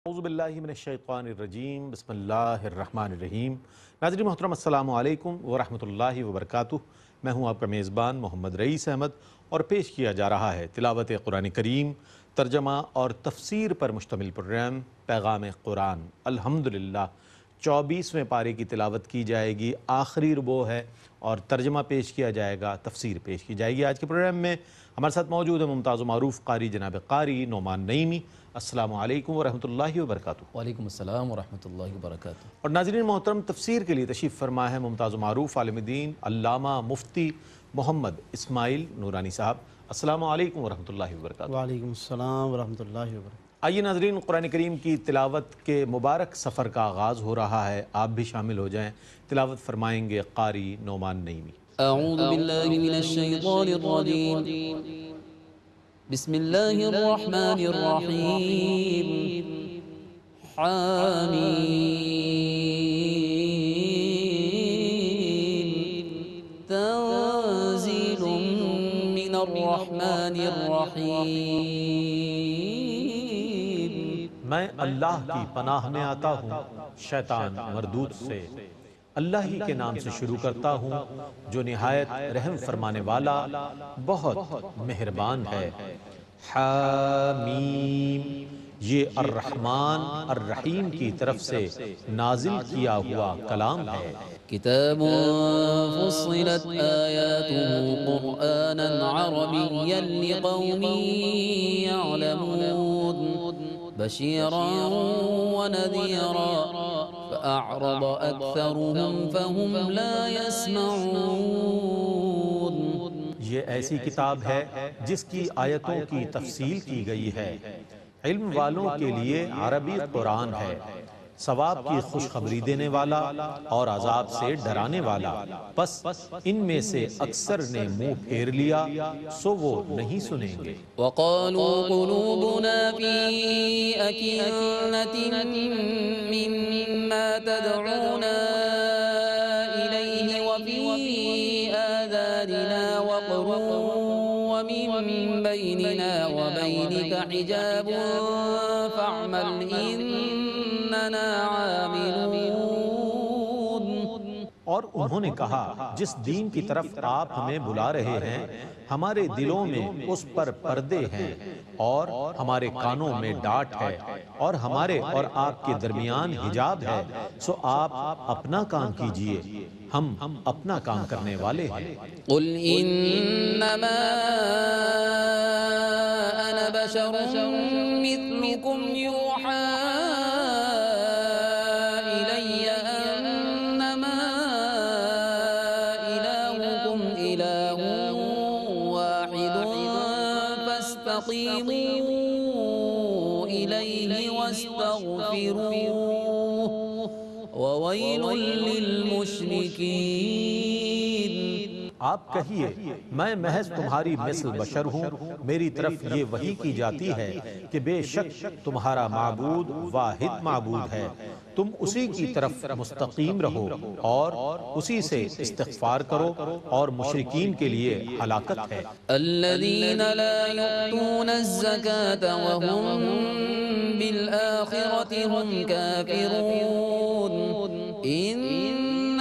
اعوذ باللہ من الشیطان الرجیم بسم اللہ الرحمن الرحیم۔ ناظرین محترم السلام علیکم ورحمۃ اللہ وبرکاتہ۔ میں ہوں آپ کا میزبان محمد رئیس احمد اور پیش کیا جا رہا ہے تلاوت قرآن کریم، ترجمہ اور تفسیر پر مشتمل پروگرام پیغام قرآن۔ الحمدللہ 24ویں پارے کی تلاوت کی جائے گی، آخری ربوع ہے اور ترجمہ پیش کیا جائے گا، تفسیر پیش کی جائے گی۔ آج کے پروگرام میں ہمارے ساتھ موجود ہے ممتاز و معروف قاری جناب قاری نعمان نعیمی۔ السلام علیکم ورحمۃ اللہ وبرکاتہ۔ وعلیکم السلام ورحمۃ اللہ وبرکاتہ۔ اور ناظرین محترم، تفسیر کے لیے تشریف فرما ہے ممتاز و معروف عالم دین علامہ مفتی محمد اسماعیل نورانی صاحب۔ السلام علیکم ورحمۃ اللہ وبرکاتہ۔ وعلیکم السلام ورحمۃ اللہ وبرکاتہ۔ آئیے ناظرین، قرآن کریم کی تلاوت کے مبارک سفر کا آغاز ہو رہا ہے، آپ بھی شامل ہو جائیں۔ تلاوت فرمائیں گے قاری نعمان نعیمی۔ اعوذ باللہ من الشیطان الرجیم، بسم اللہ الرحمن الرحیم۔ حامیم تنزیل من الرحمن الرحیم۔ میں اللہ کی پناہ میں آتا ہوں شیطان مردود سے۔ اللہ ہی کے نام سے شروع کرتا ہوں جو نہایت رحم فرمانے والا بہت مہربان ہے۔ حامیم، یہ الرحمن الرحیم کی طرف سے نازل کیا ہوا کلام ہے۔ کتاب فصلت آیاته قرآنا عربیا لقوم يعلمون بشيرا ونذيرا فأعرض أكثرهم فهم لا يسمعون۔ یہ ایسی کتاب ہے جس کی آیتوں کی تفصیل کی گئی ہے، علم والوں کے لیے عربی قرآن ہے، ثواب کی خوشخبری دینے والا اور عذاب سے ڈرانے والا، بس ان میں سے اکثر نے منہ پھیر لیا سو وہ نہیں سنیں گے۔ وقالوا قلوبنا في أكنة مما تدعونا إليه وفي آذاننا وقر ومن بيننا وبينك حجاب فاعمل إننا عاملون۔ اور انہوں نے کہا جس دین کی طرف آپ ہمیں بلا رہے ہیں ہمارے دلوں میں اس پر پردے ہیں اور ہمارے کانوں میں ڈاٹ ہے اور ہمارے اور آپ کے درمیان حجاب ہے، سو آپ اپنا کام کیجئے، ہم اپنا کام کرنے والے ہیں۔ قل انما انا بشر مثلكم يوحى الي انما الهكم اله واحد فاستقيموا اليه واستغفروه وويل للمشركين۔ آپ کہیے میں محض تمہاری مثل بشر ہوں، میری طرف یہ وحی کی جاتی ہے کہ بے شک تمہارا معبود واحد معبود ہے، تم اسی کی طرف مستقیم رہو اور اسی سے استغفار کرو اور مشرکین کے لیے ہلاکت ہے۔ الذين لا يؤتون الزكاة وهم بالآخرة هم كافرون إن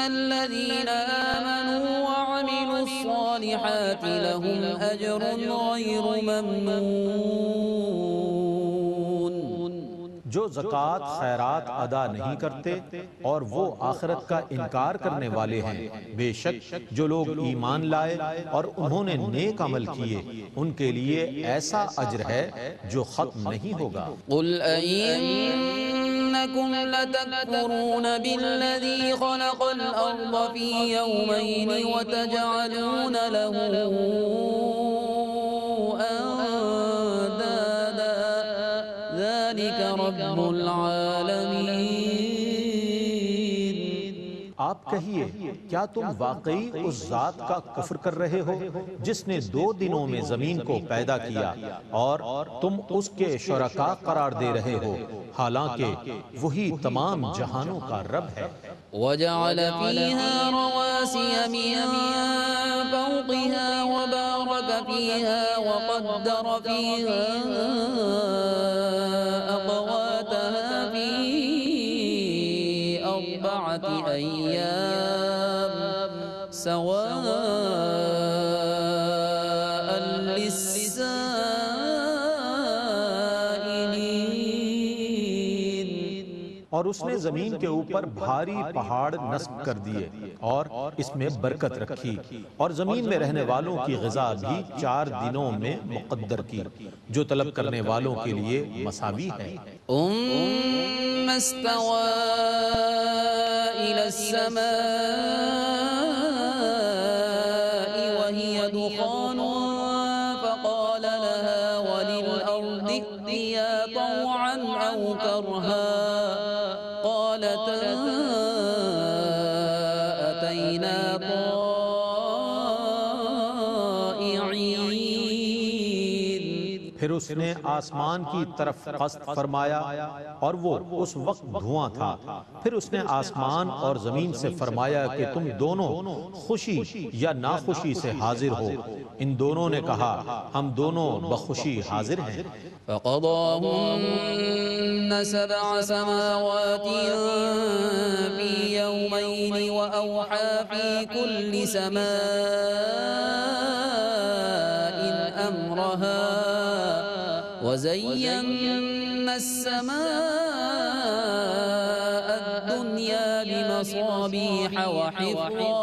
الذين آمنوا وعملوا الصالحات لهم أجر غير ممنون۔ جو زکوٰۃ خیرات ادا نہیں کرتے اور وہ آخرت کا انکار کرنے والے ہیں، بے شک جو لوگ ایمان لائے اور انہوں نے نیک عمل کیے ان کے لیے ایسا اجر ہے جو ختم نہیں ہوگا۔ قل أئنكم لتكفرون بالذي خلق الأرض في يومين وتجعلون له أندادا ذلك رب العالمين۔ آپ کہیے کیا تم واقعی اس ذات کا کفر کر رہے ہو جس نے 2 دنوں میں زمین کو پیدا کیا اور تم اس کے شرکا قرار دے رہے ہو، حالانکہ وہی تمام جہانوں کا رب ہے۔ وجعل فيها رواسي من فوقها وبارك فيها وقدر فيها أقواتها في 4 أيام سواء للسائلين. اور اس نے زمین کے اوپر بھاری پہاڑ نصب کر دیے اور اس میں برکت رکھی، اور زمین میں رہنے والوں کی غذا بھی 4 دنوں میں مقدر کی، جو طلب کرنے والوں کے لیے مساوی ہے۔ ثم استوى إلى السماء وهي دخان فقال لها وللأرض ائتيا طوعا أو كرها قالتا أتينا طائعين. پھر اس نے آسمان کی طرف قصد فرمایا اور وہ اس وقت دھواں تھا۔ پھر اس نے آسمان اور زمین سے فرمایا کہ تم دونوں خوشی یا ناخوشی سے حاضر ہو۔ ان دونوں نے کہا ہم دونوں بخوشی حاضر ہیں۔ فقضاهن 7 سماوات في يومين وأوحى في كل سماء أمرها وزينا السماء الدنيا بمصابيح وحفظا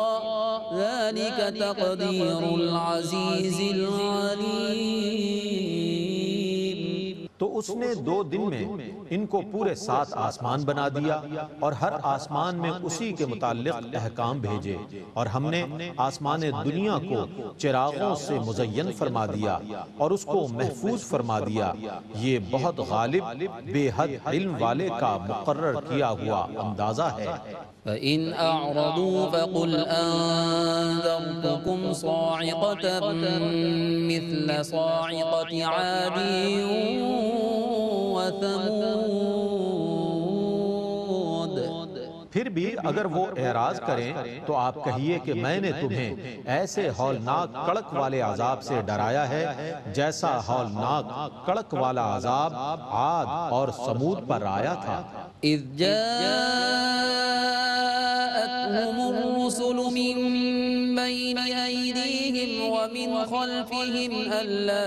ذلك تقدير العزيز العليم. تو اس نے 2 دن میں ان کو پورے 7 آسمان بنا دیا اور ہر آسمان میں اسی کے متعلق احکام بھیجے، اور ہم نے آسمان دنیا کو چراغوں سے مزین فرما دیا اور اس کو محفوظ فرما دیا۔ یہ بہت غالب بے حد علم والے کا مقرر کیا ہوا اندازہ ہے۔ فإن أعرضوا فقل أنذرتكم صاعقة مثل صاعقة عاد وثمود. پھر بھی اگر وہ اعراض کریں تو آپ کہیے کہ میں نے تمہیں ایسے ہولناک کڑک والے عذاب سے ڈرایا ہے جیسا ہولناک کڑک والا عذاب عاد اور سمود پر آیا تھا۔ إذ جاءتهم الرسل من بين أيديهم ومن خلفهم ألا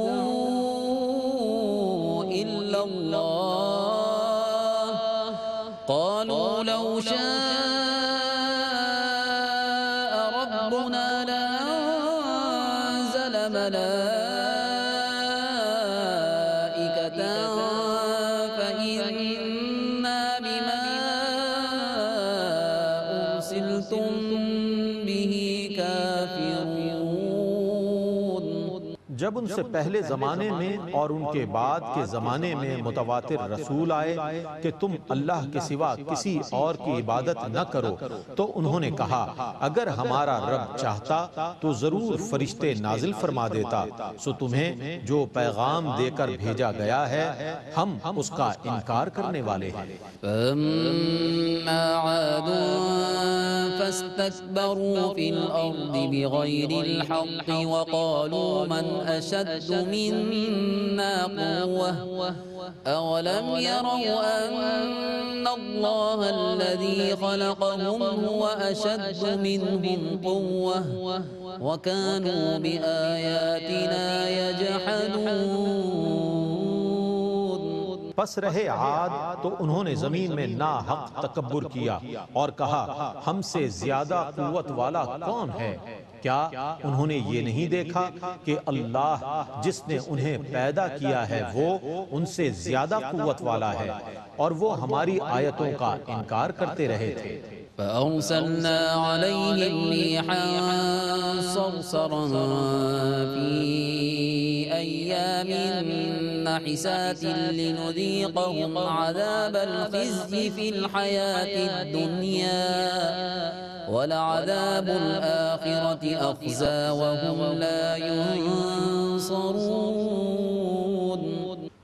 تعبدوا إلا الله قالوا لو شاء ربنا لأنزل ملائكة فإنا بما أرسلتم به كافرون. جب ان سے پہلے زمانے میں اور ان کے بعد کے زمانے میں متواتر رسول آئے کہ تم اللہ کے سوا کسی اور کی عبادت نہ کرو، تو انہوں نے کہا اگر ہمارا رب چاہتا تو ضرور فرشتے نازل فرما دیتا، سو تمہیں جو پیغام دے کر بھیجا گیا ہے ہم اس کا انکار کرنے والے ہیں۔ فَأَمَّا عَادٌ فَاسْتَكْبَرُوا فِي الْأَرْضِ بِغَيْرِ الْحَقِّ وَقَالُوا مَنْ أَشَدُّ مِنَّا قُوَّةً أَوَلَمْ يَرَوْا أَنَّ اللَّهَ الَّذِي خَلَقَهُمْ هُوَ أَشَدُّ مِنْهُمْ قُوَّةً وَكَانُوا بِآيَاتِنَا يَجْحَدُونَ. پس رہے عاد تو انہوں نے زمین میں ناحق تکبر کیا اور کہا ہم سے زیادہ قوت والا کون ہے؟ کیا انہوں نے یہ نہیں دیکھا کہ اللہ جس نے انہیں پیدا کیا ہے وہ ان سے زیادہ قوت والا ہے، اور وہ ہماری آیتوں کا انکار کرتے رہے تھے۔ فأرسلنا عليهم ريحا صرصرا في أيام نحسات لنذيقهم عذاب الخزي في الحياة الدنيا ولعذاب الآخرة أخزى وهم لا ينصرون.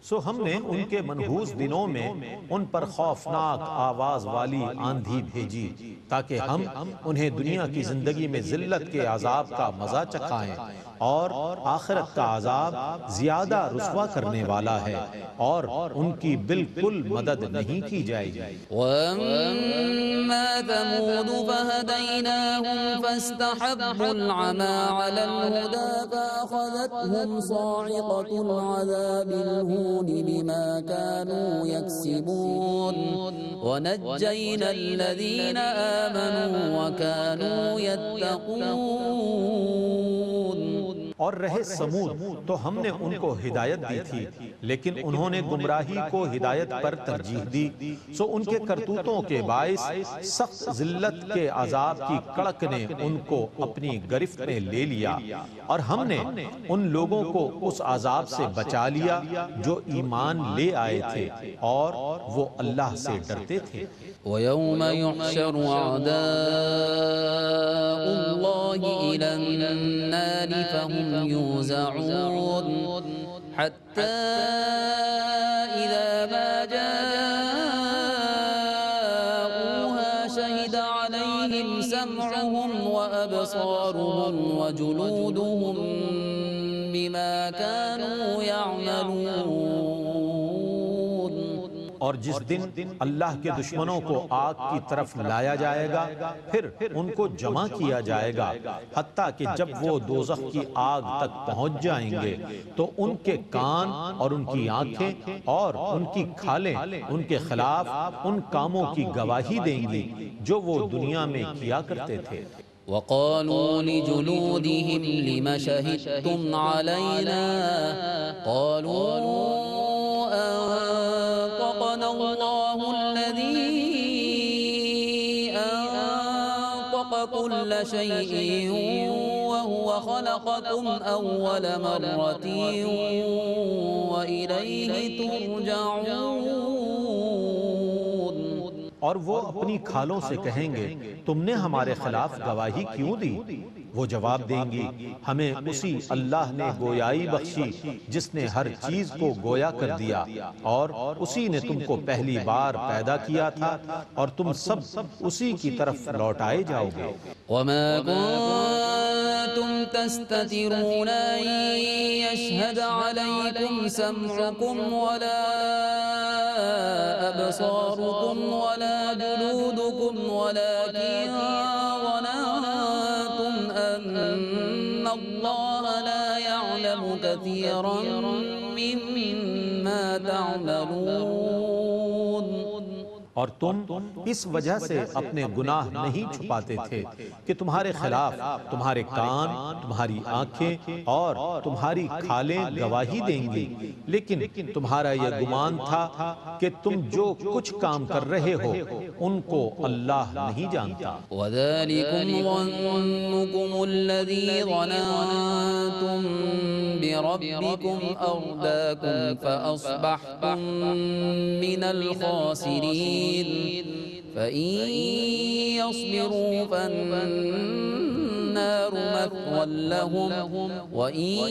سو ہم نے ان کے منحوس دنوں میں ان پر خوفناک آواز والی آندھی بھیجی تاکہ ہم انہیں دنیا کی زندگی میں ذلت کے عذاب کا مزہ چکھائیں، اور آخرت کا عذاب زیادہ رسوا کرنے والا ہے اور ان کی بالکل مدد نہیں کی جائے گی۔ وَأَمَّا ثَمُودُ فَهَدَيْنَاهُمْ فَاسْتَحَبُّوا الْعَمَى عَلَى الْهُدَى فَأَخَذَتْهُمْ صَاعِقَةُ الْعَذَابِ الْهُونِ بِمَا كَانُوا يَكْسِبُونَ وَنَجَّيْنَا الَّذِينَ آمَنُوا وَكَانُوا يَتَّقُونَ۔ اور رہے سمود تو ہم نے ان کو ہدایت دی تھی لیکن انہوں نے گمراہی کو ہدایت پر ترجیح دی، سو ان کے کرتوتوں کے باعث سخت ذلت کے عذاب کی کڑک نے ان کو اپنی گرفت میں لے لیا، اور ہم نے ان لوگوں کو اس عذاب سے بچا لیا جو ایمان لے آئے تھے اور وہ اللہ سے ڈرتے تھے۔ وَيَوْمَ يُحْشَرُ أَعْدَاءُ اللَّهِ إِلَى النَّارِ فَهُمْ يُوزَعُونَ حَتَّى إِذَا مَا جَاءُوهَا شَهِدَ عَلَيْهِمْ سَمْعُهُمْ وَأَبْصَارُهُمْ وَجُلُودُهُمْ بِمَا كَانُوا يَعْمَلُونَ۔ اور جس دن اللہ کے دشمنوں کو آگ کی طرف لایا جائے گا پھر ان کو جمع کیا جائے گا حتیٰ کہ جب وہ دوزخ کی آگ تک پہنچ جائیں گے تو ان کے کان اور ان کی آنکھیں اور ان کی کھالیں ان کے خلاف ان کاموں کی گواہی دیں گی جو وہ دنیا میں کیا کرتے تھے۔ وَقَالُوا لِجُلُودِهِمْ لِمَ شَهِدتُّمْ عَلَيْنَا قَالُوا أَنطَقَنَا اللَّهُ الَّذِي أَنطَقَ كُلَّ شَيْءٍ وَهُوَ خَلَقَكُمْ أَوَّلَ مَرَّةٍ وَإِلَيْهِ تُرْجَعُونَ۔ اور وہ اپنی کھالوں سے کہیں گے تم نے ہمارے خلاف گواہی کیوں دی؟ وہ جواب دیں گی ہمیں اسی اللہ نے گویائی بخشی جس نے ہر چیز کو گویا کر دیا، اور اسی نے تم کو پہلی بار پیدا کیا تھا اور تم سب اسی کی طرف لوٹائے جاؤ گے۔ وَمَا كُنتُمْ تَسْتَتِرُونَ أَن يَشْهَدَ عَلَيْكُمْ سَمْعُكُمْ وَلَا أَبْصَارُكُمْ وَلَا جُلُودُكُمْ وَلَكِنْ ظَنَنْتُمْ أَنَّ اللَّهَ لَا يَعْلَمُ كَثِيرًا مِّمَّا تَعْمَلُونَ۔ اور تم اس وجہ سے اپنے گناہ نہیں چھپاتے تھے کہ تمہارے خلاف تمہارے کان، تمہاری آنکھیں اور تمہاری کھالیں گواہی دیں گی، لیکن تمہارا یہ گمان تھا کہ تم جو کچھ کام کر رہے ہو ان کو اللہ نہیں جانتا۔ وَذَلِكُمْ ظَنُّكُمُ الَّذِي ظَنَنْتُمْ بِرَبِّكُمْ أَرْدَاكُمْ فَأَصْبَحْتُمْ مِنَ الْخَاسِرِينَ۔ فَإِن يَصْبِرُوا فَالنَّارُ مَثْوًى لَهُمْ وَإِن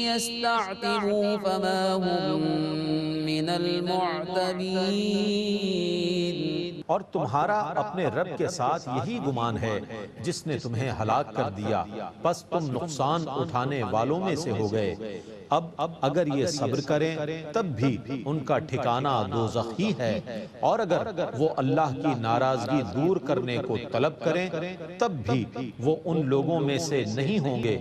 يَسْتَعْتِبُوا فَمَا هُمْ مِنَ الْمُعْتَبِينَ۔ اور تمہارا اپنے رب کے ساتھ یہی گمان ہے جس نے تمہیں ہلاک کر دیا، پس تم نقصان اٹھانے والوں میں سے ہو گئے۔ اب اگر یہ صبر کریں تب بھی ان کا ٹھکانہ دوزخ ہی ہے، اور اگر وہ اللہ کی ناراضگی دور کرنے کو طلب کریں تب بھی وہ ان لوگوں میں سے نہیں ہوں گے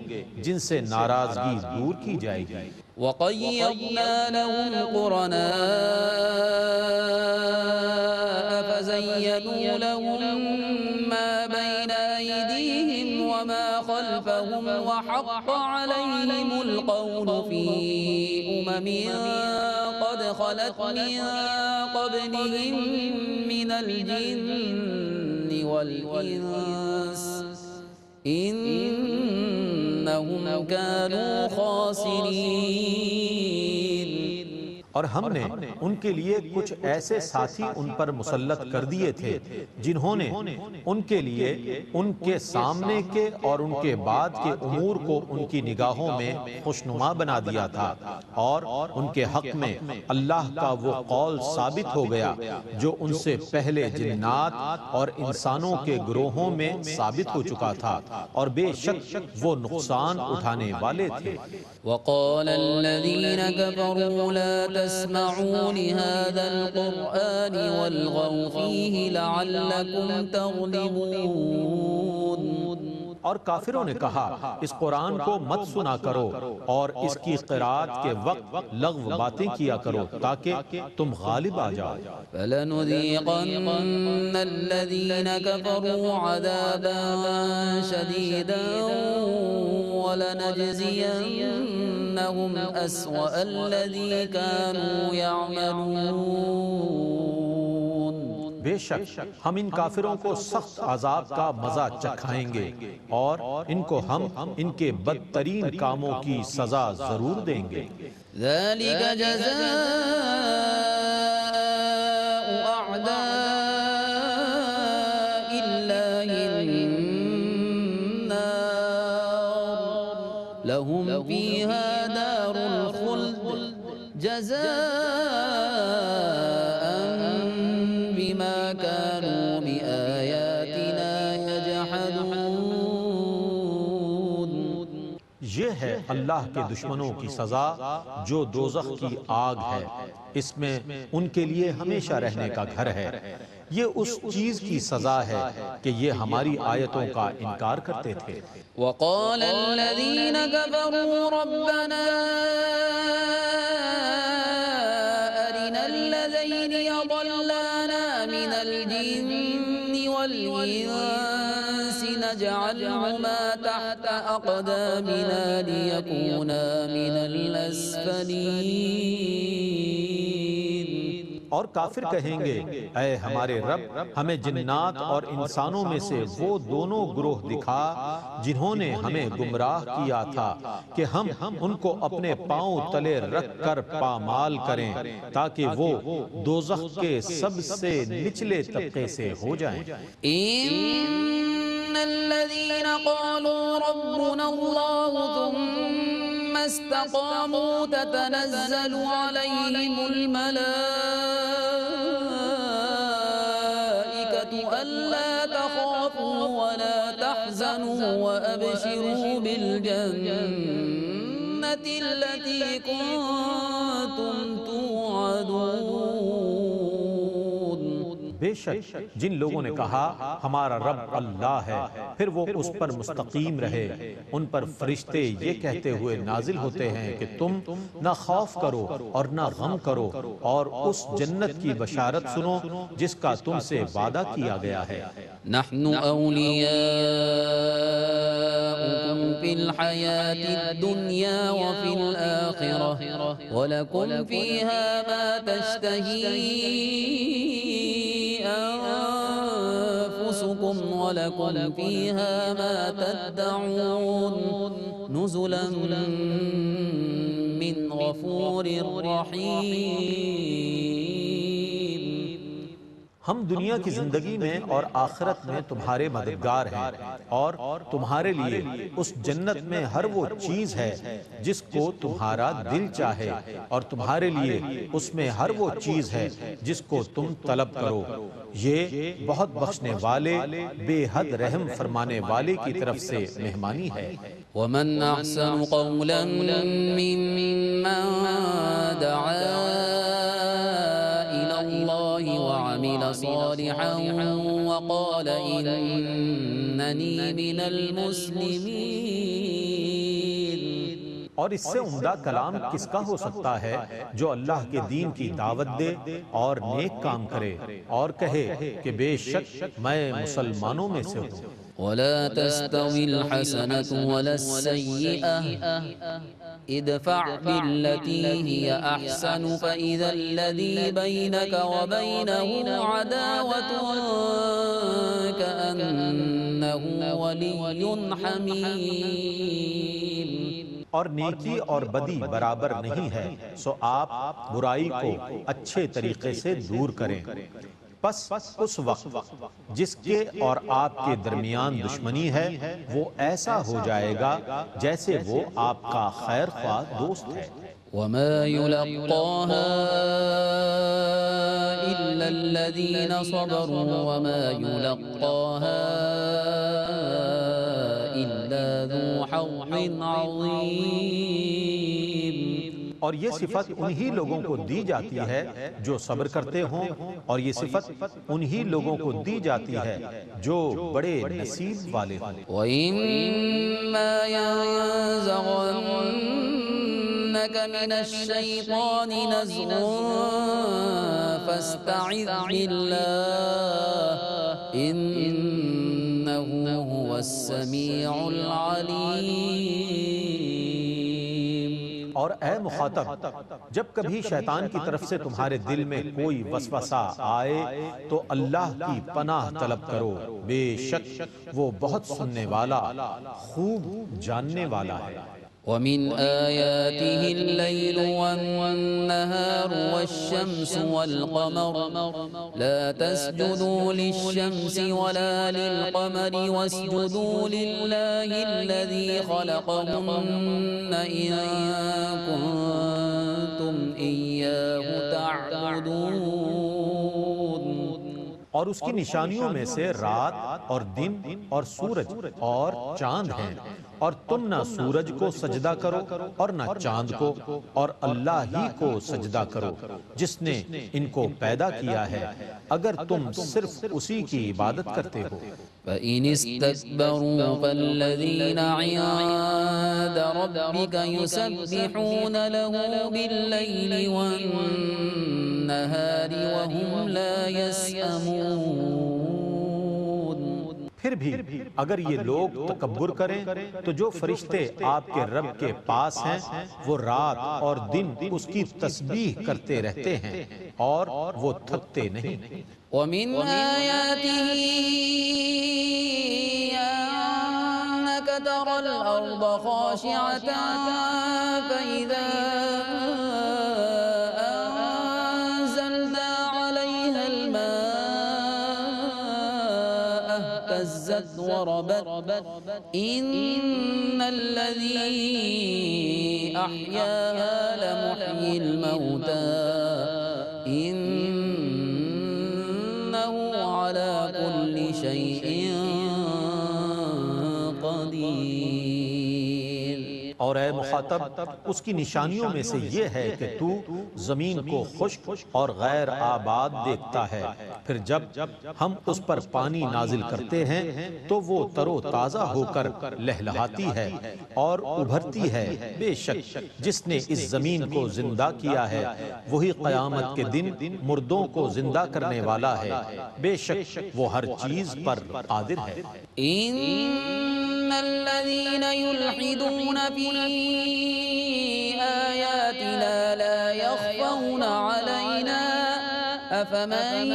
جن سے ناراضگی دور کی جائے گی۔ وَقَيَّضْنَا لَهُمْ قُرَنَاءَ فَزَيَّنُوا لَهُم مَّا بَيْنَ أَيْدِيهِمْ وَمَا خَلْفَهُمْ وَحَقَّ عَلَيْهِمُ الْقَوْلُ فِي أُمَمٍ قَدْ خَلَتْ مِن قَبْلِهِم مِّنَ الْجِنِّ وَالْإِنسِ إِنَّهُمْ كَانُوا خَاسِرِينَ۔ اور ہم نے ان کے لیے کچھ ایسے ساتھی ان پر مسلط کر دیے تھے جنہوں نے ان کے لیے ان کے سامنے کے اور ان کے بعد کے امور کو ان کی نگاہوں میں خوشنما بنا دیا تھا، اور ان کے حق میں اللہ کا وہ قول ثابت ہو گیا جو ان سے پہلے جنات اور انسانوں کے گروہوں میں ثابت ہو چکا تھا، اور بے شک وہ نقصان اٹھانے والے تھے۔ وقال الذين كفروا لا تسمعوا لهذا القرآن والغوا فيه لعلكم تغلبون۔ اور کافروں نے کہا اس قرآن کو مت سنا کرو اور اس کی قرات کے وقت لغو باتیں کیا کرو تاکہ تم غالب آ جاؤ۔ فَلَنُذِيقَنَّ الَّذِينَ كَفَرُوا عَذَابًا شَدِيدًا وَلَنَجْزِيَنَّهُمْ أَسْوَأَ الَّذِي كَانُوا يَعْمَلُونَ۔ بے شک ہم ان کافروں کو سخت عذاب کا مزہ چکھائیں گے اور ان کو ہم ان کے بدترین کاموں کی سزا ضرور دیں گے۔ ذَلِكَ جَزَاءُ أَعْدَاءِ اللَّهِ النَّارُ لَهُمْ فِيهَا دَارُ الْخُلْدِ جَزَاءً بِمَا كَانُوا بِآيَاتِنَا يَجْحَدُونَ۔ یہ ہے اللہ کے دشمنوں کی سزا جو دوزخ کی آگ ہے، اس میں ان کے لیے ہمیشہ رہنے کا گھر ہے۔ یہ اس چیز کی سزا ہے کہ یہ ہماری آیتوں کا انکار کرتے تھے۔ وقال الذين كفروا ربنا أرنا الذين يضلانا من الجن والإنس نجعلهما تحت أقدامنا ليكونا من الأسفلين۔ اور کافر کہیں گے اے ہمارے رب ہمیں جنات اور انسانوں میں سے وہ دونوں گروہ دکھا جنہوں نے ہمیں گمراہ کیا تھا کہ ہم ان کو اپنے پاؤں تلے رکھ کر پامال کریں تاکہ وہ دوزخ کے سب سے نچلے طبقے سے ہو جائیں۔ إن الذين قالوا ربنا الله ثم استقاموا تتنزل عليهم الملائكة ألا تخافوا ولا تحزنوا وأبشروا بالجنة التي كنتم توعدون۔ بے شک جن لوگوں نے کہا ہمارا رب اللہ ہے پھر وہ اس پر مستقیم رہے، ان پر فرشتے یہ کہتے ہوئے نازل ہوتے ہیں کہ تم نہ خوف کرو اور نہ غم کرو اور اس جنت کی بشارت سنو جس کا تم سے وعدہ کیا گیا ہے۔ نحن أولياؤكم في الحياة الدنيا وفي الآخرة ولكم فيها ما تشتهي أنفسكم ولكم فيها ما تدعون نزلا من غفور رحيم۔ ہم دنیا کی زندگی میں اور آخرت میں تمہارے مددگار ہیں اور تمہارے لیے اس جنت میں ہر وہ چیز ہے جس کو تمہارا دل چاہے، اور تمہارے لیے اس میں ہر وہ چیز ہے جس کو تم طلب کرو۔ یہ بہت بخشنے والے بے حد رحم فرمانے والے کی طرف سے مہمانی ہے۔ ومن أحسن قولا ممن دعا إلى الله وعمل صالحا وقال إنني من المسلمين۔ اور اس سے عمدہ کلام کس کا ہو سکتا ہے جو اللہ کے دین کی دعوت دے اور نیک کام کرے اور کہے کہ بے شک میں مسلمانوں میں سے ہوں۔ ولا تستوي الحسنة ولا السيئة ادفع بالتي هي أحسن فإذا الذي بينك وبينه عداوة كأنه ولي حميم۔ اور نیکی اور بدی برابر نہیں ہے، سو آپ برائی کو اچھے طریقے سے دور کریں۔ پس اس وقت جس کے اور آپ کے درمیان دشمنی ہے وہ ایسا ہو جائے گا جیسے وہ آپ کا خیر خواہ دوست ہے۔ وما يلقاها إلا الذين صبروا وما يلقاها إلا ذو حظ عظيم۔ اور یہ صفت انہی لوگوں کو دی جاتی ہے جو صبر کرتے ہوں، اور یہ صفت انہی لوگوں کو دی جاتی ہے جو بڑے نصیب والے ہوں۔ وَإِمَّا يَنزَغَنَّكَ مِنَ الشَّيْطَانِ نَزْغٌ فَاسْتَعِذْ بِاللَّهِ إِنَّهُ هُوَ السَّمِيعُ الْعَلِيمُ۔ اور اے مخاطب، جب کبھی شیطان کی طرف سے تمہارے دل میں کوئی وسوسہ آئے تو اللہ کی پناہ طلب کرو، بے شک وہ بہت سننے والا، خوب جاننے والا ہے۔ وَمِنْ آيَاتِهِ اللَّيْلُ وَالنَّهَارُ وَالشَّمْسُ وَالْقَمَرُ لَا تَسْجُدُوا لِلشَّمْسِ وَلَا لِلْقَمَرِ وَاسْجُدُوا لِلَّهِ الَّذِي خَلَقَهُنَّ إِن كُنتُمْ إِيَّاهُ تَعْبُدُونَ۔ اور اس کی نشانیوں میں سے رات اور دن اور سورج اور چاند ہیں، اور تم نہ سورج کو سجدہ کرو اور نہ چاند کو، اور اللہ ہی کو سجدہ کرو جس نے ان کو پیدا کیا ہے، اگر تم صرف اسی کی عبادت کرتے ہو۔ فَإِنِ اسْتَكْبَرُوا فَالَّذِينَ عِندَ رَبِّكَ يُسَبِّحُونَ لَهُ بِاللَّيْلِ وَالنَّهَارِ وَهُمْ لَا يَسْأَمُونَ۔ پھر بھی اگر یہ لوگ تکبر کریں تو جو فرشتے آپ کے رب کے پاس ہیں وہ رات اور دن اس کی تسبیح کرتے رہتے ہیں اور وہ تھکتے نہیں۔ وَمِنْ آيَاتِهِ أَنَّكَ تَرَى الْأَرْضَ خَاشِعَةً فَإِذَا أَنزَلْنَا عَلَيْهَا الْمَاءَ اهْتَزَّتْ وَرَبَتْ إِنَّ الَّذِي أَحْيَاهَا لَمُحْيِي الْمَوْتَى إِنَّهُ عَلَى كُلِّ شَيْءٍ قدیر۔ اور اے مخاطب، اس کی نشانیوں میں سے یہ ہے کہ تو زمین کو خشک اور غیر آباد دیکھتا ہے، پھر جب ہم اس پر پانی نازل کرتے ہیں تو وہ تر و تازہ ہو کر لہلہاتی ہے اور ابھرتی ہے۔ بے شک جس نے اس زمین کو زندہ کیا ہے وہی قیامت کے دن مردوں کو زندہ کرنے والا ہے، بے شک وہ ہر چیز پر قادر ہے۔ إِنَّ الَّذِينَ يُلْحِدُونَ فِي آيَاتِنَا لَا يَخْفَوْنَ عَلَيْنَا أَفَمَن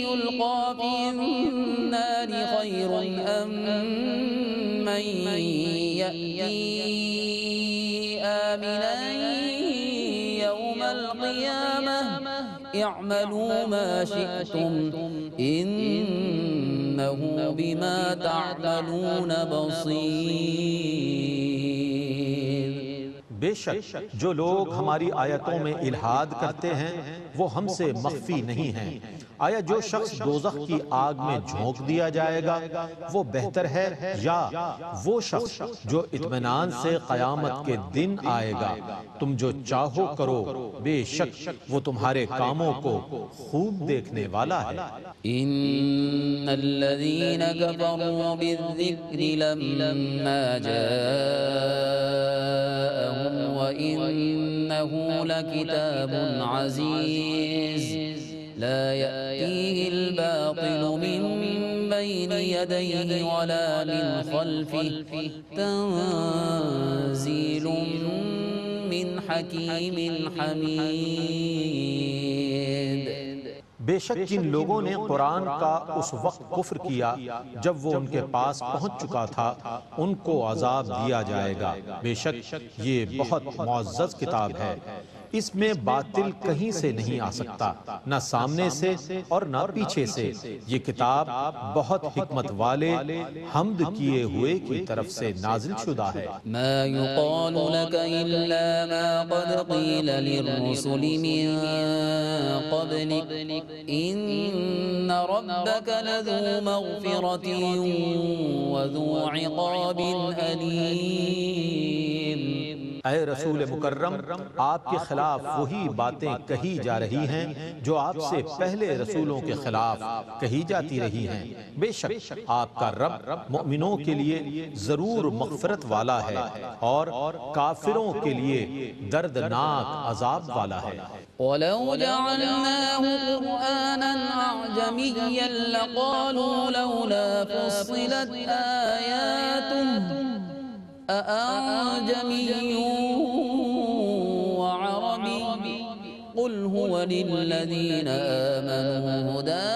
يُلْقَىٰ فِي النَّارِ خَيْرٌ أَم مَّن يَأْتِي آمِنًا يَوْمَ الْقِيَامَةِ اعْمَلُوا مَا شِئْتُمْ إِنَّهُ بِمَا تَعْمَلُونَ بَصِيرٌ۔ بے شک جو لوگ ہماری آیتوں میں الحاد کرتے ہیں وہ ہم سے مخفی نہیں ہیں۔ آیا جو شخص دوزخ کی آگ میں جھونک دیا جائے گا وہ بہتر ہے یا وہ شخص جو اطمینان سے قیامت کے دن آئے گا؟ تم جو چاہو کرو، بے شک وہ تمہارے کاموں کو خوب دیکھنے والا ہے۔ إِنَّ الَّذِينَ كَفَرُوا بِالذِّكْرِ لَمَّا جَاءَهُمْ وَإِنَّهُ لَكِتَابٌ عَزِيزٌ لَا يَأْتِيهِ الْبَاطِلُ مِنْ بَيْنِ يَدَيْهِ وَلَا مِنْ خَلْفِهِ تَنزِيلٌ مِنْ حَكِيمٍ حَمِيدٍ۔ بے شک جن لوگوں نے قرآن کا اس وقت کفر کیا جب وہ ان کے پاس پہنچ چکا تھا ان کو عذاب دیا جائے گا، بے شک یہ بہت معزز کتاب ہے، اس میں باطل کہیں سے نہیں آ سکتا، نہ سامنے سے اور نہ پیچھے سے، یہ کتاب بہت حکمت والے حمد کیے ہوئے کی طرف سے نازل شدہ ہے۔ ما يقال لك إلا ما قد قيل للرسل من قبلك إن ربك لذو مغفرة وذو عقاب أليم۔ اے رسول مکرم، آپ کے خلاف وہی باتیں کہی جا رہی ہیں جو آپ سے پہلے رسولوں کے خلاف کہی جاتی رہی ہیں، بے شک آپ کا رب مؤمنوں کے لیے ضرور مغفرت والا ہے اور کافروں کے لیے دردناک عذاب والا ہے۔ وَلَوْ جَعَلْنَاهُ قُرْآنًا أَعْجَمِيًّا لَقَالُوا لَوْلَا فُصِّلَتْ آيَاتُهُ أَأَعْجَمِيٌّ وَعَرَبِيٌّ قُلْ هُوَ لِلَّذِينَ آمَنُوا هُدًى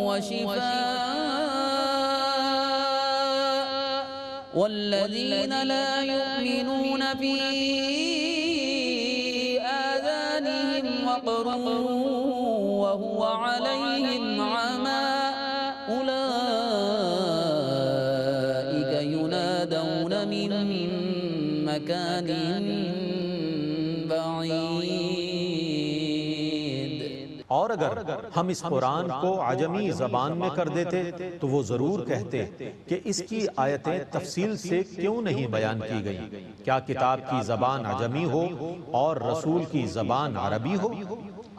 وَشِفَاءٌ وَالَّذِينَ لَا يُؤْمِنُونَ فِي آذَانِهِمْ وَقْرٌ وَهُوَ عَلَيْهِمْ عَمًى ينادون من مكان بعيد۔ اور اگر ہم اس قرآن کو عجمی زبان میں کر دیتے تو وہ ضرور کہتے کہ اس کی آیتیں تفصیل سے کیوں نہیں بیان کی گئی، کیا کتاب کی زبان عجمی ہو اور رسول کی زبان عربی ہو؟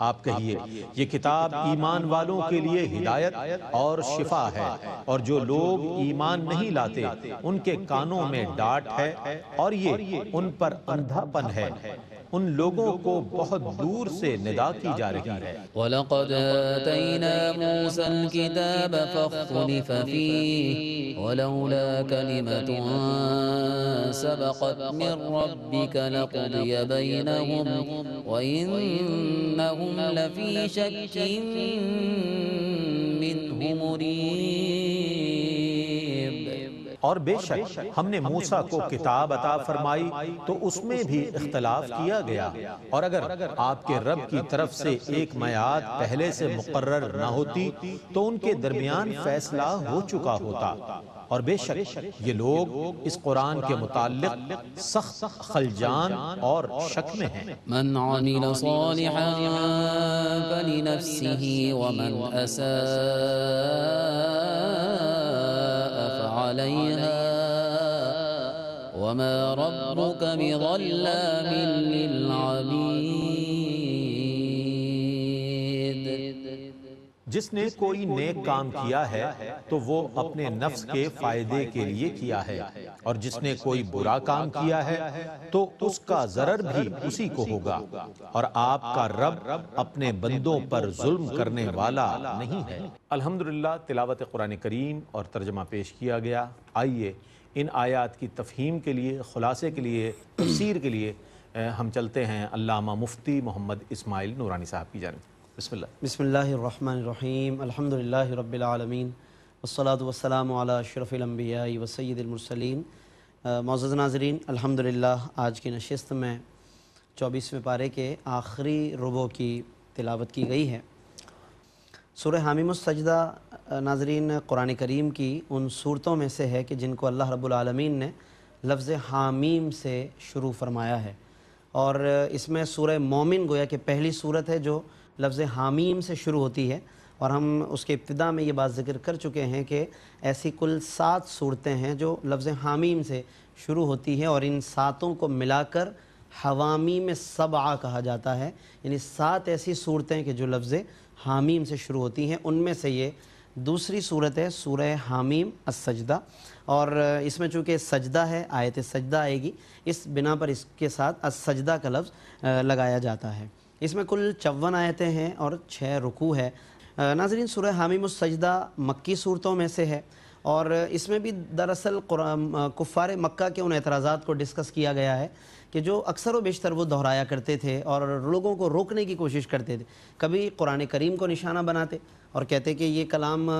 آپ کہیے یہ کتاب ایمان والوں کے لیے ہدایت اور شفا ہے، اور جو لوگ ایمان نہیں لاتے ان کے کانوں میں ڈانٹ ہے اور یہ ان پر اندھا پن ہے، ان لوگوں کو بہت دور سے ندا کی جا رہی ہے۔ وَلَقَدْ آتَيْنَا مُوسَى الْكِتَابَ فَاخْتُلِفَ فِيهِ وَلَوْلَا كَلِمَةٌ سَبَقَتْ مِنْ رَبِّكَ لَقُضِيَ بَيْنَهُمْ وَإِنَّهُمْ لَفِي شَكٍّ مِّنْهُ مُرِيبٍ۔ اور بے شک ہم نے موسیٰ کو کتاب عطا فرمائی تو اس میں بھی اختلاف کیا گیا، اور اگر آپ کے رب کی طرف سے ایک میعاد پہلے سے مقرر نہ ہوتی تو ان کے درمیان فیصلہ ہو چکا ہوتا، اور بے شک یہ لوگ اس قرآن کے متعلق سخت خلجان اور شک میں ہیں۔ من عمل صالحا فلنفسه ومن أساء فعليها وما ربك بظلام للعبيد۔ جس نے کوئی نیک کام کیا ہے تو وہ اپنے نفس کے فائدے کے لیے کیا ہے، اور جس نے کوئی برا کام کیا ہے تو اس کا ضرر بھی اسی کو ہوگا، اور آپ کا رب اپنے بندوں پر ظلم کرنے والا نہیں ہے۔ الحمدللہ تلاوت قرآن کریم اور ترجمہ پیش کیا گیا۔ آئیے ان آیات کی تفہیم کے لیے، خلاصے کے لیے، تفسیر کے لیے ہم چلتے ہیں علامہ مفتی محمد اسماعیل نورانی صاحب کی جانب۔ بسم اللہ۔ بسم اللہ الرحمن الرحیم، الحمدللہ رب العالمین، والصلاة والسلام علی اشرف الانبیاء وسید المرسلین۔ معزز ناظرین، الحمدللہ آج کی نشست میں 24ویں پارے کے آخری ربع کی تلاوت کی گئی ہے۔ سورہ حامیم السجدہ ناظرین قرآن کریم کی ان صورتوں میں سے ہے کہ جن کو اللہ رب العالمین نے لفظ حامیم سے شروع فرمایا ہے، اور اس میں سورہ مومن گویا کہ پہلی صورت ہے جو لفظ حامیم سے شروع ہوتی ہے، اور ہم اس کے ابتدا میں یہ بات ذکر کر چکے ہیں کہ ایسی کل 7 صورتیں ہیں جو لفظ حامیم سے شروع ہوتی ہیں، اور ان 7 کو ملا کر حوامیم سبعہ کہا جاتا ہے، یعنی 7 ایسی صورتیں کہ جو لفظ حامیم سے شروع ہوتی ہیں، ان میں سے یہ دوسری صورت ہے سورہ حامیم السجدہ، اور اس میں چونکہ سجدہ ہے، آیت سجدہ آئے گی، اس بنا پر اس کے ساتھ السجدہ کا لفظ لگایا جاتا ہے۔ اس میں کل 54 آیتیں ہیں اور 6 رکوع ہے۔ ناظرین سورہ حامیم السجدہ مکی صورتوں میں سے ہے، اور اس میں بھی دراصل کفار مکہ کے ان اعتراضات کو ڈسکس کیا گیا ہے کہ جو اکثر و بیشتر وہ دہرایا کرتے تھے اور لوگوں کو روکنے کی کوشش کرتے تھے. کبھی قرآن کریم کو نشانہ بناتے اور کہتے کہ یہ کلام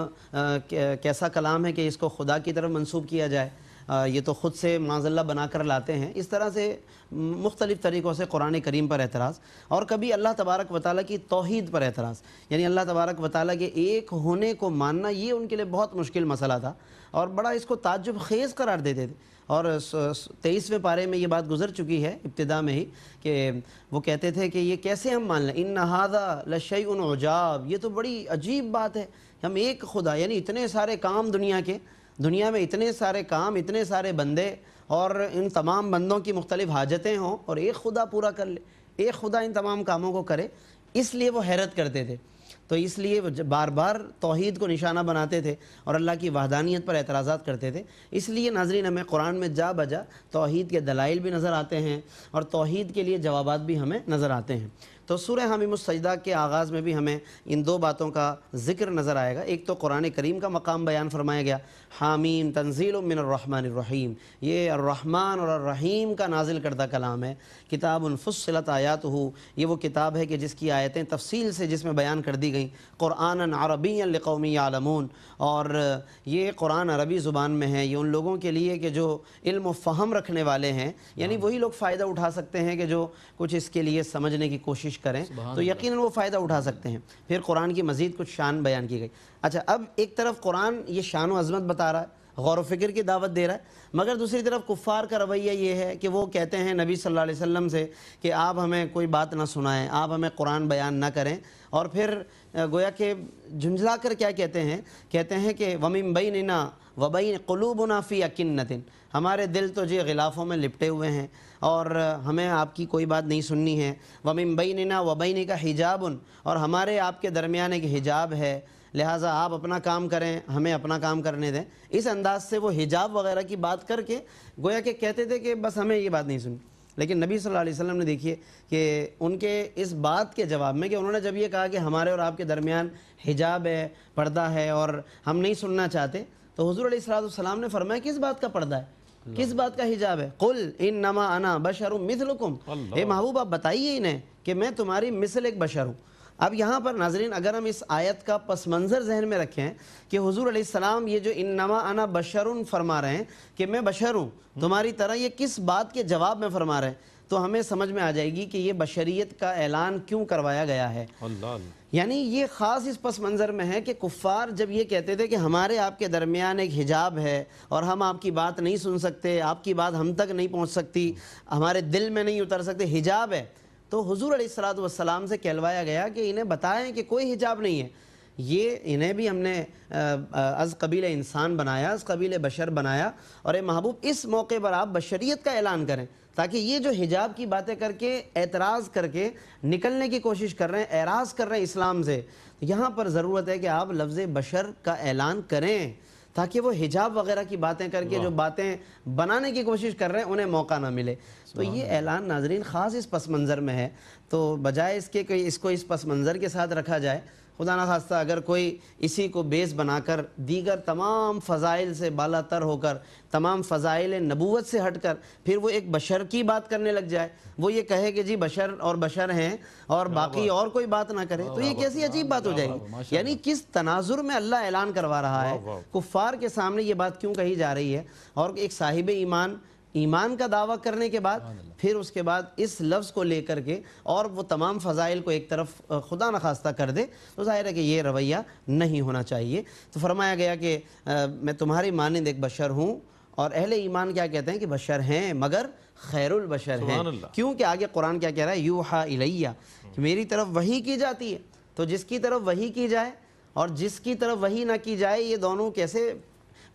کیسا کلام ہے کہ اس کو خدا کی طرف منسوب کیا جائے, یہ تو خود سے معاذ اللہ بنا کر لاتے ہیں. اس طرح سے مختلف طریقوں سے قرآن کریم پر اعتراض, اور کبھی اللہ تبارک و تعالیٰ کی توحید پر اعتراض, یعنی اللہ تبارک و تعالیٰ کے ایک ہونے کو ماننا یہ ان کے لیے بہت مشکل مسئلہ تھا اور بڑا اس کو تعجب خیز قرار دیتے تھے. اور 23ویں پارے میں یہ بات گزر چکی ہے ابتدا میں ہی کہ وہ کہتے تھے کہ یہ کیسے ہم مان لیں, ان ھذا لشیء عجاب, یہ تو بڑی عجیب بات ہے, ہم ایک خدا, یعنی اتنے سارے کام دنیا میں اتنے سارے کام, اتنے سارے بندے, اور ان تمام بندوں کی مختلف حاجتیں ہوں اور ایک خدا پورا کر لے, ایک خدا ان تمام کاموں کو کرے. اس لیے وہ حیرت کرتے تھے. تو اس لیے وہ بار بار توحید کو نشانہ بناتے تھے اور اللہ کی وحدانیت پر اعتراضات کرتے تھے. اس لیے ناظرین ہمیں قرآن میں جا بجا توحید کے دلائل بھی نظر آتے ہیں اور توحید کے لیے جوابات بھی ہمیں نظر آتے ہیں. تو سورہ حامیم السجدہ کے آغاز میں بھی ہمیں ان دو باتوں کا ذکر نظر آئے گا. ایک تو قرآن کریم کا مقام بیان فرمایا گیا, حامیم تنزیل من الرحمن الرحیم, یہ الرحمن اور الرحیم کا نازل کردہ کلام ہے. کتاب فصلت آیاتہ, یہ وہ کتاب ہے کہ جس کی آیتیں تفصیل سے جس میں بیان کر دی گئیں. قرآنا عربیا لقوم یعلمون, اور یہ قرآن عربی زبان میں ہے, یہ ان لوگوں کے لیے کہ جو علم و فہم رکھنے والے ہیں, یعنی وہی لوگ فائدہ اٹھا سکتے ہیں کہ جو کچھ اس کے لیے سمجھنے کی کوشش کریں تو یقیناً وہ فائدہ اٹھا سکتے ہیں. پھر قرآن کی مزید کچھ شان بیان کی گئی. اچھا, اب ایک طرف قرآن یہ شان و عظمت بتا رہا ہے, غور و فکر کی دعوت دے رہا ہے, مگر دوسری طرف کفار کا رویہ یہ ہے کہ وہ کہتے ہیں نبی صلی اللہ علیہ وسلم سے کہ آپ ہمیں کوئی بات نہ سنائیں, آپ ہمیں قرآن بیان نہ کریں. اور پھر گویا کہ جھنجھلا کر کیا کہتے ہیں کہ وَمِن بَيْنِنَا وَبَيْنِ قُلُوبُنَا فِي أَكِنَّةٍ, ہمارے دل تو جی غلافوں میں لپٹے ہوئے ہیں اور ہمیں آپ کی کوئی بات نہیں سننی ہے. وَمِن بَيْنِنَا وَبَيْنِكَ حِجَابٌ, اور ہمارے آپ کے درمیان ایک حجاب ہے, لہٰذا آپ اپنا کام کریں, ہمیں اپنا کام کرنے دیں. اس انداز سے وہ حجاب وغیرہ کی بات کر کے گویا کہ کہتے تھے کہ بس ہمیں یہ بات نہیں سنی. لیکن نبی صلی اللہ علیہ وسلم نے دیکھیے کہ ان کے اس بات کے جواب میں کہ انہوں نے جب یہ کہا کہ ہمارے اور آپ کے درمیان حجاب ہے, پردہ ہے اور ہم نہیں سننا چاہتے, تو حضور علیہ السلام نے فرمایا کس بات کا پردہ ہے, کس بات کا حجاب ہے؟ قل انما انا بشر مثلکم, اے محبوب آپ بتائیے انہیں کہ میں تمہاری مثل ایک بشر ہوں. اب یہاں پر ناظرین اگر ہم اس آیت کا پس منظر ذہن میں رکھیں کہ حضور علیہ السلام یہ جو انما انا بشرun فرما رہے ہیں کہ میں بشر ہوں تمہاری طرح, یہ کس بات کے جواب میں فرما رہے ہیں, تو ہمیں سمجھ میں آ جائے گی کہ یہ بشریت کا اعلان کیوں کروایا گیا ہے. یعنی یہ خاص اس پس منظر میں ہے کہ کفار جب یہ کہتے تھے کہ ہمارے آپ کے درمیان ایک حجاب ہے اور ہم آپ کی بات نہیں سن سکتے, آپ کی بات ہم تک نہیں پہنچ سکتی, ہمارے دل میں نہیں اتر سکتے, حجاب ہے, تو حضور علیہ السلام سے کہلوایا گیا کہ انہیں بتائیں کہ کوئی حجاب نہیں ہے. یہ انہیں بھی ہم نے از قبیل انسان بنایا, از قبیل بشر بنایا, اور اے محبوب اس موقع پر آپ بشریت کا اعلان کریں تاکہ یہ جو حجاب کی باتیں کر کے اعتراض کر کے نکلنے کی کوشش کر رہے ہیں, اعراض کر رہے ہیں اسلام سے, یہاں پر ضرورت ہے کہ آپ لفظ بشر کا اعلان کریں تاکہ وہ حجاب وغیرہ کی باتیں کر کے جو باتیں بنانے کی کوشش کر رہے ہیں انہیں موقع نہ ملے. تو یہ اعلان ناظرین خاص اس پس منظر میں ہے, تو بجائے اس کے کہ اس کو اس پس منظر کے ساتھ رکھا جائے, خدا نخواستہ اگر کوئی اسی کو بیس بنا کر دیگر تمام فضائل سے بالا تر ہو کر, تمام فضائل نبوت سے ہٹ کر پھر وہ ایک بشر کی بات کرنے لگ جائے, وہ یہ کہے کہ جی بشر اور بشر ہیں اور باقی اور کوئی بات نہ کرے, تو یہ کیسی عجیب بات ہو جائے گی. یعنی کس تناظر میں اللہ اعلان کروا رہا ہے, کفار کے سامنے یہ بات کیوں کہی جا رہی ہے, اور ایک صاحب ایمان کا دعویٰ کرنے کے بعد پھر اس کے بعد اس لفظ کو لے کر کے اور وہ تمام فضائل کو ایک طرف خدا نخواستہ کر دے, تو ظاہر ہے کہ یہ رویہ نہیں ہونا چاہیے. تو فرمایا گیا کہ میں تمہاری مانند ایک بشر ہوں, اور اہل ایمان کیا کہتے ہیں کہ بشر ہیں مگر خیر البشر ہیں, کیونکہ آگے قرآن کیا کہہ رہا ہے, یوحا الیہ, میری طرف وحی کی جاتی ہے. تو جس کی طرف وحی کی جائے اور جس کی طرف وحی نہ کی جائے, یہ دونوں کیسے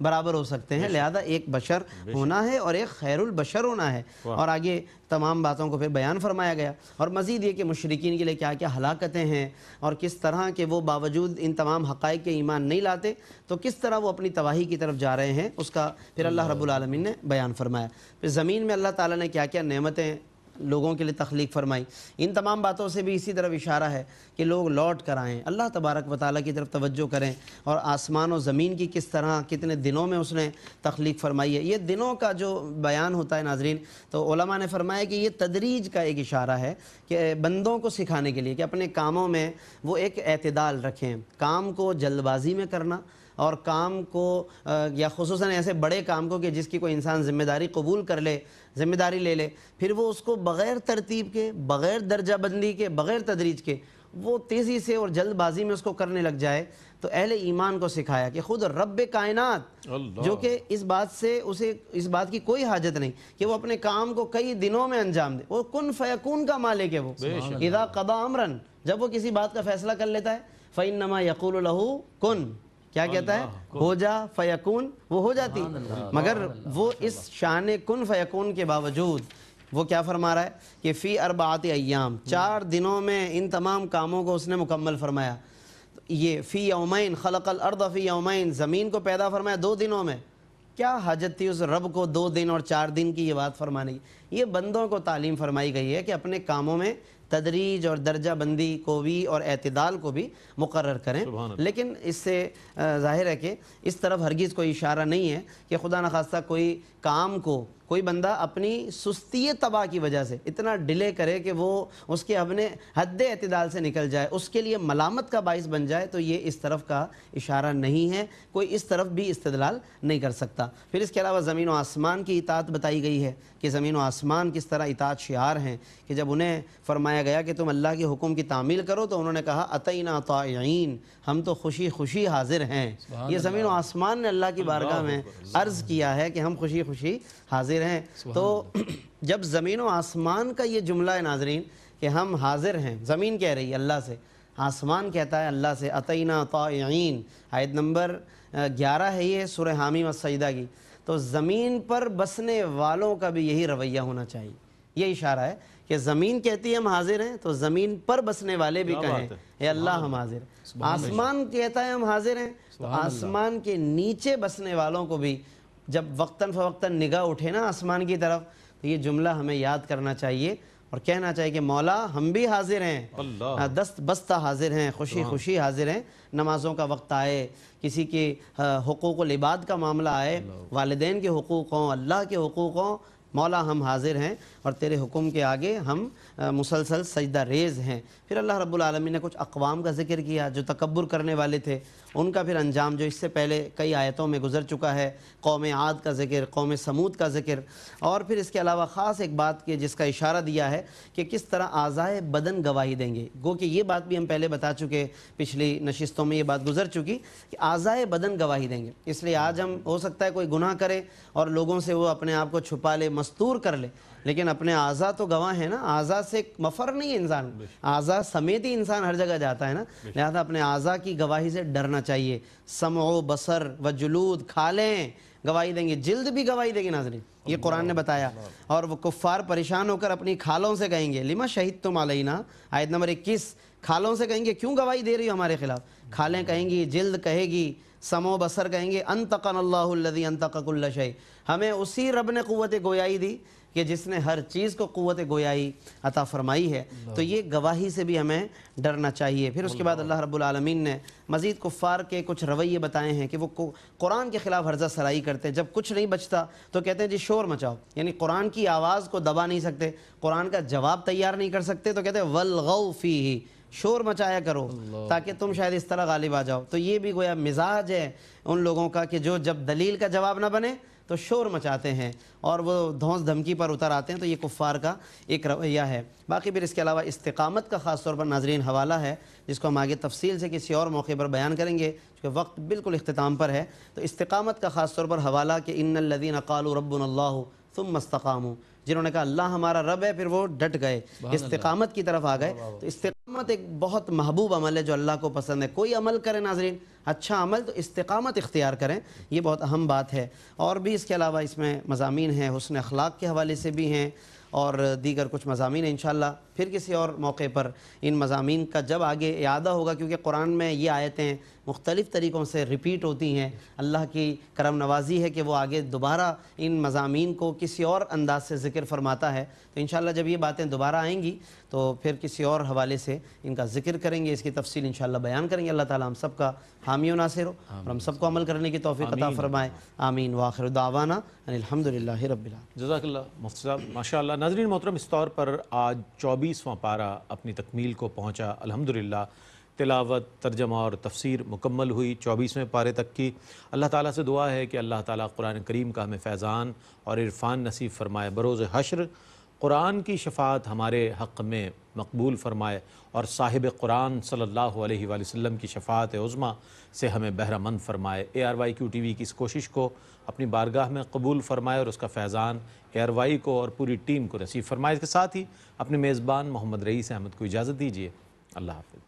برابر ہو سکتے ہیں؟ لہذا ایک بشر ہونا ہے اور ایک خیر البشر ہونا ہے. اور آگے تمام باتوں کو پھر بیان فرمایا گیا, اور مزید یہ کہ مشرکین کے لیے کیا کیا ہلاکتیں ہیں اور کس طرح کہ وہ باوجود ان تمام حقائق کے ایمان نہیں لاتے تو کس طرح وہ اپنی تباہی کی طرف جا رہے ہیں, اس کا پھر اللہ رب العالمین نے بیان فرمایا. پھر زمین میں اللہ تعالیٰ نے کیا کیا نعمتیں لوگوں کے لیے تخلیق فرمائی، ان تمام باتوں سے بھی اسی طرف اشارہ ہے کہ لوگ لوٹ کر آئیں، اللہ تبارک و تعالیٰ کی طرف توجہ کریں، اور آسمان و زمین کی کس طرح کتنے دنوں میں اس نے تخلیق فرمائی ہے۔ یہ دنوں کا جو بیان ہوتا ہے ناظرین، تو علماء نے فرمایا کہ یہ تدریج کا ایک اشارہ ہے کہ بندوں کو سکھانے کے لیے کہ اپنے کاموں میں وہ ایک اعتدال رکھیں، کام کو جلد بازی میں کرنا اور کام کو یا خصوصاً ایسے بڑے کام کو کہ جس کی کوئی انسان ذمہ داری قبول کر لے، ذمہ داری لے لے، پھر وہ اس کو بغیر ترتیب کے، بغیر درجہ بندی کے، بغیر تدریج کے وہ تیزی سے اور جلد بازی میں اس کو کرنے لگ جائے۔ تو اہل ایمان کو سکھایا کہ خود رب کائنات جو کہ اس بات سے اسے اس بات کی کوئی حاجت نہیں کہ وہ اپنے کام کو کئی دنوں میں انجام دے، وہ کن فیکون کا مالک ہے، وہ اذا قضا امرا، جب وہ کسی بات کا فیصلہ کر لیتا ہے فإنما یقول لہ کن، کیا کہتا ہے؟ ہو جا فیکون، وہ ہو جاتی۔ مگر وہ اس شان کن فیکون کے باوجود وہ کیا فرما رہا ہے کہ فی اربعۃ ایام، 4 دنوں میں ان تمام کاموں کو اس نے مکمل فرمایا۔ یہ فی یومین خلق الارض فی یومین، زمین کو پیدا فرمایا 2 دنوں میں۔ کیا حاجت تھی اس رب کو 2 دن اور 4 دن کی یہ بات فرمانے کی؟ یہ بندوں کو تعلیم فرمائی گئی ہے کہ اپنے کاموں میں تدریج اور درجہ بندی کو بھی اور اعتدال کو بھی مقرر کریں، لیکن اس سے ظاہر ہے کہ اس طرف ہرگز کوئی اشارہ نہیں ہے کہ خدا نخواستہ کوئی کام کو کوئی بندہ اپنی سستی طبع کی وجہ سے اتنا ڈیلے کرے کہ وہ اس کے اپنے حد اعتدال سے نکل جائے، اس کے لیے ملامت کا باعث بن جائے، تو یہ اس طرف کا اشارہ نہیں ہے، کوئی اس طرف بھی استدلال نہیں کر سکتا۔ پھر اس کے علاوہ زمین و آسمان کی اطاعت بتائی گئی ہے کہ زمین و آسمان کس طرح اطاعت شعار ہیں، کہ جب انہیں فرمایا گیا کہ تم اللہ کے حکم کی تعمیل کرو تو انہوں نے کہا اتینا طائعین، ہم تو خوشی خوشی حاضر ہیں۔ یہ زمین و آسمان نے اللہ کی بارگاہ میں عرض کیا ہے کہ ہم خوشی خوشی حاضر ہیں۔ تو جب زمین و آسمان کا یہ جملہ ہے ناظرین کہ ہم حاضر ہیں، زمین کہہ رہی ہے اللہ سے، آسمان کہتا ہے اللہ سے اتینا طائعین، آیت نمبر 11 ہے یہ سورہ حامی والسجدہ کی۔ تو زمین پر بسنے والوں کا بھی یہی رویہ ہونا چاہیے۔ یہ اشارہ ہے کہ زمین کہتی ہے ہم حاضر ہیں، تو زمین پر بسنے والے بھی کہیں اے اللہ ہم حاضر ہیں۔ آسمان کہتا ہے ہم حاضر ہیں، تو آسمان کے نیچے بسنے والوں کو بھی جب وقتاً فوقتاً نگاہ اٹھے نا آسمان کی طرف، تو یہ جملہ ہمیں یاد کرنا چاہیے اور کہنا چاہیے کہ مولا ہم بھی حاضر ہیں، دست بستہ حاضر ہیں، خوشی خوشی حاضر ہیں۔ نمازوں کا وقت آئے، کسی کے حقوق العباد کا معاملہ آئے، والدین کے حقوق ہوں، اللہ کے حقوق ہوں، مولا ہم حاضر ہیں اور تیرے حکم کے آگے ہم مسلسل سجدہ ریز ہیں۔ پھر اللہ رب العالمین نے کچھ اقوام کا ذکر کیا جو تکبر کرنے والے تھے، ان کا پھر انجام جو اس سے پہلے کئی آیتوں میں گزر چکا ہے، قوم عاد کا ذکر، قوم سمود کا ذکر، اور پھر اس کے علاوہ خاص ایک بات کہ جس کا اشارہ دیا ہے کہ کس طرح اعضائے بدن گواہی دیں گے۔ گو کہ یہ بات بھی ہم پہلے بتا چکے، پچھلی نشستوں میں یہ بات گزر چکی کہ اعضائے بدن گواہی دیں گے۔ اس لیے آج ہم ہو سکتا ہے کوئی گناہ کرے اور لوگوں سے وہ اپنے آپ کو چھپا لے، مستور کر لے، لیکن اپنے اعضاء تو گواہ ہیں نا، اعضاء سے مفر نہیں ہے انسان، اعضاء سمیت ہی انسان ہر جگہ جاتا ہے نا، لہذا اپنے اعضاء کی گواہی سے ڈرنا چاہیے۔ سمع و بصر و جلود، کھالیں گواہی دیں گے، جلد بھی گواہی دیں گے ناظرین، یہ قرآن نے بتایا۔ اور وہ کفار پریشان ہو کر اپنی کھالوں سے کہیں گے لما شہدتم علینا، آیت نمبر 21، کھالوں سے کہیں گے کیوں گواہی دے رہی ہو ہمارے خلاف؟ کھالیں کہیں گی، جلد کہے گی، سمع و بصر کہیں گے انطقنا اللہ الذی انطق کل شیء، ہمیں اسی رب نے قوت گویائی دی کہ جس نے ہر چیز کو قوت گویائی عطا فرمائی ہے۔ تو یہ گواہی سے بھی ہمیں ڈرنا چاہیے۔ پھر اس کے بعد اللہ رب العالمین نے مزید کفار کے کچھ رویے بتائے ہیں کہ وہ قرآن کے خلاف ہرزہ سرائی کرتے ہیں، جب کچھ نہیں بچتا تو کہتے ہیں جی شور مچاؤ، یعنی قرآن کی آواز کو دبا نہیں سکتے، قرآن کا جواب تیار نہیں کر سکتے، تو کہتے ہیں والغوا فیہ، شور مچایا کرو تاکہ تم شاید اس طرح غالب آ جاؤ۔ تو یہ بھی گویا مزاج ہے ان لوگوں کا کہ جو جب دلیل کا جواب نہ بنے تو شور مچاتے ہیں اور وہ دھونس دھمکی پر اتر آتے ہیں، تو یہ کفار کا ایک رویہ ہے۔ باقی پھر اس کے علاوہ استقامت کا خاص طور پر ناظرین حوالہ ہے جس کو ہم آگے تفصیل سے کسی اور موقع پر بیان کریں گے کیونکہ وقت بالکل اختتام پر ہے۔ تو استقامت کا خاص طور پر حوالہ کہ ان الذین قالوا ربنا اللہ ثم استقاموا، جنہوں نے کہا اللہ ہمارا رب ہے پھر وہ ڈٹ گئے، استقامت کی طرف آ گئے۔ تو استقامت ایک بہت محبوب عمل ہے جو اللہ کو پسند ہے۔ کوئی عمل کرے ناظرین اچھا عمل تو استقامت اختیار کریں، یہ بہت اہم بات ہے۔ اور بھی اس کے علاوہ اس میں مضامین ہیں، حسن اخلاق کے حوالے سے بھی ہیں، اور دیگر کچھ مضامین انشاءاللہ پھر کسی اور موقع پر ان مضامین کا جب آگے اعادہ ہوگا، کیونکہ قرآن میں یہ آیتیں مختلف طریقوں سے ریپیٹ ہوتی ہیں، اللہ کی کرم نوازی ہے کہ وہ آگے دوبارہ ان مضامین کو کسی اور انداز سے ذکر فرماتا ہے، تو انشاءاللہ جب یہ باتیں دوبارہ آئیں گی تو پھر کسی اور حوالے سے ان کا ذکر کریں گے، اس کی تفصیل انشاءاللہ بیان کریں گے۔ اللہ تعالی ہم سب کا حامی و ناصر ہو اور ہم سب کو عمل کرنے کی توفیق عطا فرمائے، آمین۔ وآخر دعوانا ان الحمدللہ رب العالمین۔ جزاک اللہ مفتی صاحب، ماشاء اللہ۔ ناظرین محترم، اس طور پر آج 24واں پارہ اپنی تکمیل کو پہنچا، الحمدللہ تلاوت، ترجمہ اور تفسیر مکمل ہوئی 24ویں پارے تک کی۔ اللہ تعالیٰ سے دعا ہے کہ اللہ تعالیٰ قرآن کریم کا ہمیں فیضان اور عرفان نصیب فرمائے، بروز حشر قرآن کی شفاعت ہمارے حق میں مقبول فرمائے اور صاحب قرآن صلی اللہ علیہ وآلہ وسلم کی شفاعت عظمیٰ سے ہمیں بہرہ مند فرمائے۔ ARYQ TV کی اس کوشش کو اپنی بارگاہ میں قبول فرمائے اور اس کا فیضان ARY کو اور پوری ٹیم کو نصیب فرمائے۔ اس کے ساتھ ہی اپنے میزبان محمد رئیس احمد کو اجازت دیجیے، اللہ حافظ۔